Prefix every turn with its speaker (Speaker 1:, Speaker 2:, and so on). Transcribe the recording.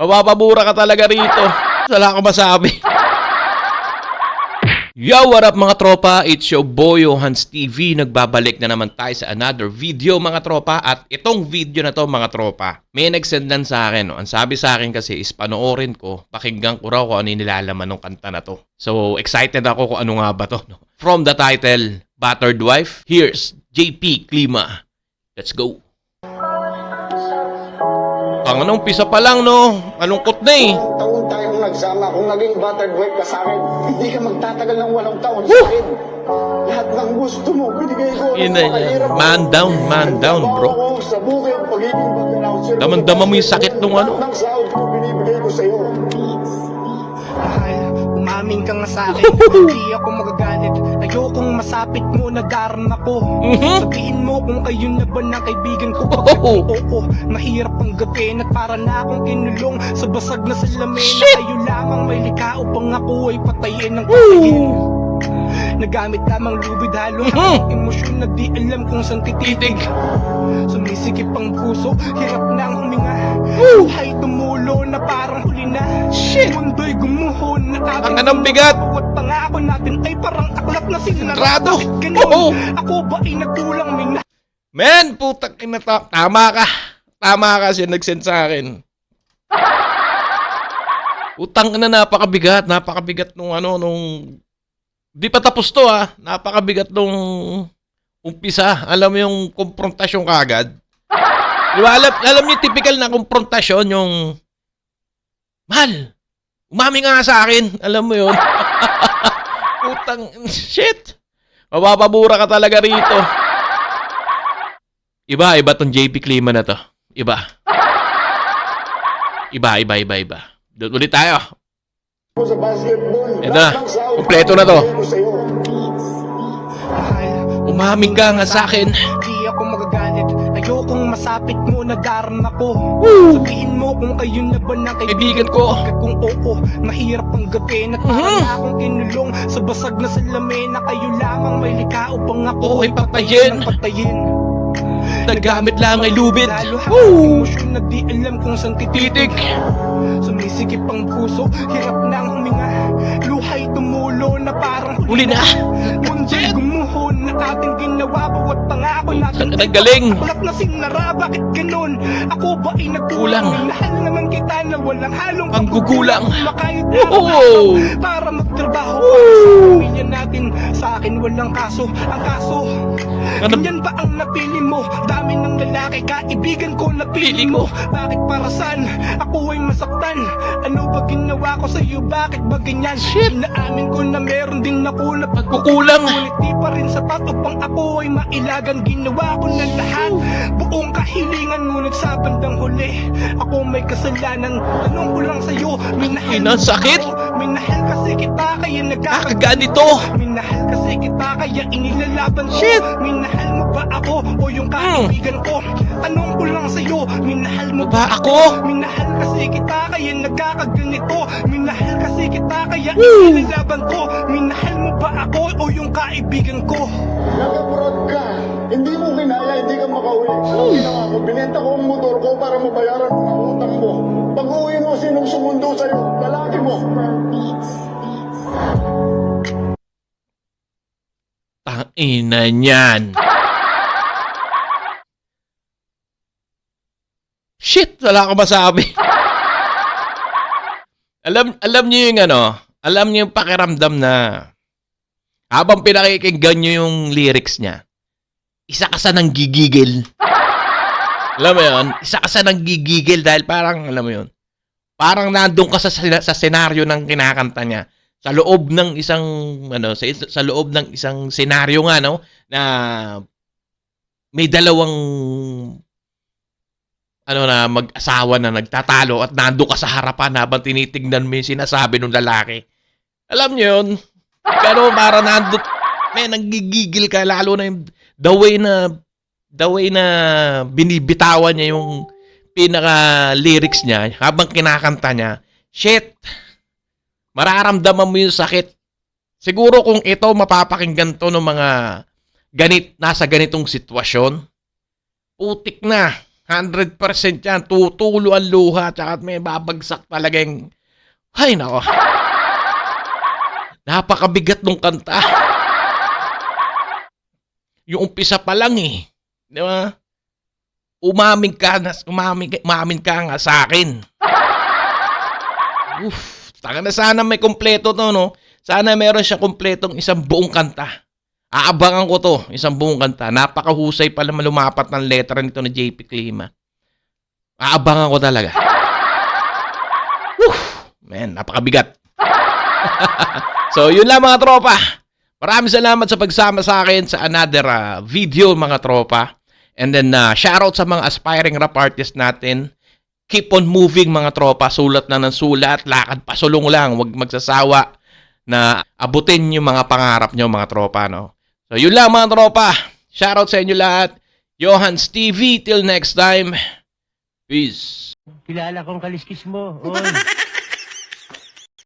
Speaker 1: Mapapabura ka talaga rito. Wala akong masabi. Yo, what up mga tropa? It's your boy, Hans TV. Nagbabalik na naman tayo sa another video mga tropa. At itong video na to mga tropa, may nagsendan sa akin. No? Ang sabi sa akin kasi is panoorin ko, pakinggan ko raw kung ano yung nilalaman ng kanta na to. So excited ako kung ano nga ba to. No? From the title, Battered Wife, here's JP Klima. Let's go. Ang anong pisa pa lang, no? Malungkot na eh.
Speaker 2: Taon tayong nagsama. Kung naging battered wife ka sa akin, hindi ka magtatagal ng 8 taon sa akin. Lahat ng gusto mo, binigay ko.
Speaker 1: Man down, bro.
Speaker 2: Sa bukid, pagiging mag-announcer.
Speaker 1: Daman-dama mo yung sakit nung ano.
Speaker 2: Ng sahod ko, binibigay ko sa'yo.
Speaker 3: Mahal, umamin ka nga sa'kin. Hindi ako magagalit. Ayokong masapit mo, nadarama ko. Sabihin mo kung kayo na ba na kaibigan ko. Oo, mahirap ang gabi at para na akong kinulong sa basag na salamin. Na kayo lamang may likha upang ako ay patayin ng patayin. Nagamit lamang lubid halong emosyon na di alam kung saan tititig. Sumisikip ang puso, hirap na ang huminga. Buhay tumulo na parang huli na. Mundo'y gumuhon na ating
Speaker 1: ang anong bigat.
Speaker 3: Bawat pangako natin ay parang aklat na
Speaker 1: Sagrado.
Speaker 3: sinarado. Ganun, ako ba ay nagkulang may
Speaker 1: Men, putang ina to. Tama ka. Tama ka siya nag-send sa akin. Utang na napakabigat. Napakabigat nung ano, nung... Di pa tapos to ha. Napakabigat nung umpisa. Alam mo yung konfrontasyon kagad. Di ba? Alam niyo typical na konfrontasyon yung... Mahal, umami nga sa akin. Alam mo yun? Utang... Shit. Mapapabura ka talaga rito. Iba tong JP Klima na to. Iba. Doon ulit tayo.
Speaker 2: Sa basketball,
Speaker 1: Ito na. Kompleto na to. Umaming ka nga sa akin.
Speaker 3: Di ako magagalit. Ayokong masapit mo, nadarama ko. Sabihin mo kung kayo na ba na
Speaker 1: Kaibigan ko.
Speaker 3: Kung oo, mahirap ang gabi. At parang akong kinulong sa basag na salamin. Na kayo lamang may likha upang ako
Speaker 1: ay patayin.
Speaker 3: patayin.
Speaker 1: Nagamit lang ay lubid.
Speaker 3: Lalo ang emosyon na di alam kung saan tititig.
Speaker 1: Titik.
Speaker 3: Sumisikip ang puso, hirap na ang huminga. Luhay tumulo na parang
Speaker 1: Huli na.
Speaker 3: Mundo'y gumuhon na ating ginawa. Bawat pangako natin
Speaker 1: Ang galing.
Speaker 3: Kulak na sinara, bakit ganun? Ako ba ay nagkulang?
Speaker 1: Kulang.
Speaker 3: Minahal naman kita na walang halong
Speaker 1: Panggugulang.
Speaker 3: Makayot
Speaker 1: Oh.
Speaker 3: para magtrabaho para sa pamilya natin. Sa akin walang kaso. Ang kaso,
Speaker 1: Ano?
Speaker 3: ganyan ba ang napili mo? Dami ng lalaki, kaibigan ko napili mo. Bakit para saan? Ako ay masaktan. Ano ba ginawa ko sa'yo? Bakit ba ganyan? Inaamin ko na meron din ako na
Speaker 1: Pagkukulang.
Speaker 3: Ngunit di pa rin sapat upang ako ay mailagan. Ginawa ko na lahat, buong kahilingan. Ngunit sa bandang huli, ako may kasalanan. Tanong ko lang sa'yo, minahal
Speaker 1: Ina, sakit.
Speaker 3: Minahal kasi kita kaya
Speaker 1: Nakaganito.
Speaker 3: Minahal kasi kita kaya inilalaban ko.
Speaker 1: Shit.
Speaker 3: Minahal mo ba ako o yung kaibigan ko? Tanong ko lang sa'yo, minahal mo
Speaker 1: Ba ako?
Speaker 3: Minahal kasi kita kaya nagkakaganito. Minahal kasi kita kaya inilalaban ko. Minahal mo ba ako o yung kaibigan ko?
Speaker 2: Nag-abroad ka. Hindi mo kinaya, hindi ka makauwi. Anong ginawa mo? Binenta ko ang motor ko para mabayaran ang utang mo. Pag-uwi mo, sinong sumundo sa'yo? Lalaki mo.
Speaker 1: Tangina niyan. Shit, wala akong masabi. alam niyo yung ano, alam niyo yung pakiramdam na habang pinakikinggan niyo yung lyrics niya, isa ka sa nang gigigil. Alam mo yun? Isa ka sa nang gigigil dahil parang, alam mo yun, parang nandun ka sa senaryo ng kinakanta niya. Sa loob ng isang, ano, sa loob ng isang senaryo nga, no, na may dalawang ano na mag-asawa na nagtatalo at nando ka sa harapan habang tinitingnan mo yung sinasabi ng lalaki. Alam niyo yun? Pero para nando, nanggigigil ka lalo na yung the way na binibitawan niya yung pinaka-lyrics niya habang kinakanta niya. Shit! Mararamdaman mo yung sakit. Siguro kung ito mapapakinggan to ng mga nasa ganitong sitwasyon, putik na. 100% yan. Tutulo ang luha. Tsaka may babagsak talaga yung... Ay, nako. Napakabigat nung kanta. Yung umpisa pa lang eh. Di ba? Umamin ka nga sa akin. Taka na sana may kumpleto to, no? Sana meron siya kumpletong isang buong kanta. Aabangan ko to, isang buong kanta. Napakahusay pala lumapat ng letra nito ni JP Klima. Aabangan ko talaga. Man, napakabigat. So, yun lang mga tropa. Maraming salamat sa pagsama sa akin sa another video mga tropa. And then, shoutout sa mga aspiring rap artists natin. Keep on moving mga tropa. Sulat na ng sulat. Lakad pasulong lang. Huwag magsasawa na abutin yung mga pangarap nyo mga tropa. No? So, yun lang mga tropa. Shoutout sa inyo lahat. Johans TV. Till next time. Peace.
Speaker 4: Kilala kong kaliskis mo. Oy.